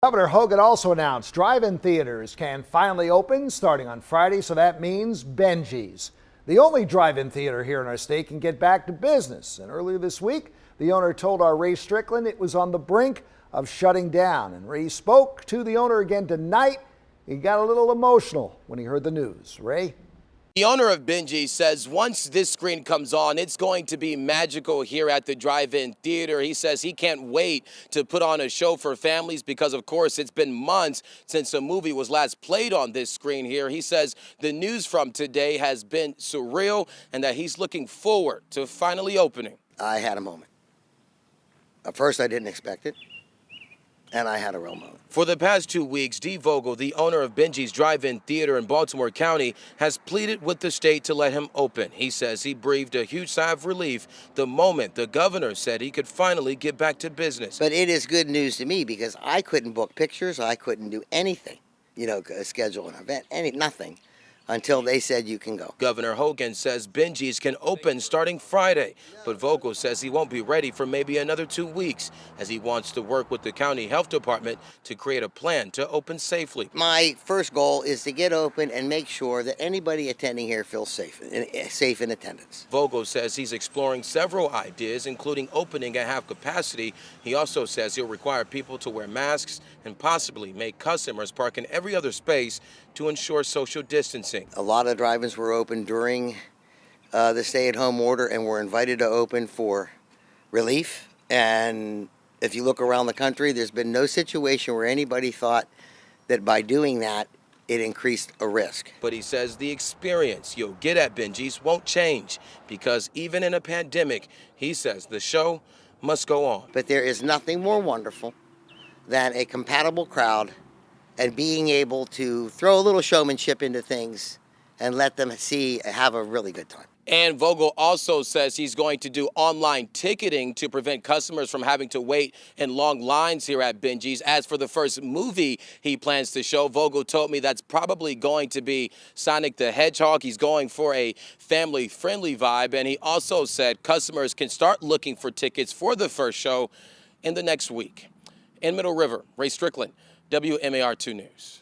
Governor Hogan also announced drive-in theaters can finally open starting on Friday, so that means Bengies, the only drive-in theater here in our state, can get back to business. And earlier this week, the owner told our Ray Strickland it was on the brink of shutting down. And Ray spoke to the owner again tonight. He got a little emotional when he heard the news. Ray? The owner of Bengies says once this screen comes on, it's going to be magical here at the drive-in theater. He says he can't wait to put on a show for families because, of course, it's been months since a movie was last played on this screen here. He says the news from today has been surreal and that he's looking forward to finally opening. I had a moment. At first, I didn't expect it, and I had a real moment. For the past 2 weeks, Dee Vogel, the owner of Bengies Drive-In Theatre in Baltimore County, has pleaded with the state to let him open. He says he breathed a huge sigh of relief the moment the governor said he could finally get back to business. But it is good news to me because I couldn't book pictures. I couldn't do anything, schedule an event, nothing, until they said you can go. Governor Hogan says Bengies can open starting Friday, but Vogel says he won't be ready for maybe another 2 weeks as he wants to work with the county health department to create a plan to open safely. My first goal is to get open and make sure that anybody attending here feels safe in attendance. Vogel says he's exploring several ideas, including opening at half capacity. He also says he'll require people to wear masks and possibly make customers park in every other space to ensure social distancing. A lot of drive-ins were open during the stay-at-home order and were invited to open for relief. And if you look around the country, there's been no situation where anybody thought that by doing that, it increased a risk. But he says the experience you'll get at Bengies won't change because even in a pandemic, he says the show must go on. But there is nothing more wonderful than a compatible crowd and being able to throw a little showmanship into things and let them have a really good time. And Vogel also says he's going to do online ticketing to prevent customers from having to wait in long lines here at Bengies. As for the first movie he plans to show, Vogel told me that's probably going to be Sonic the Hedgehog. He's going for a family-friendly vibe, and he also said customers can start looking for tickets for the first show in the next week. In Middle River, Ray Strickland, WMAR 2 News.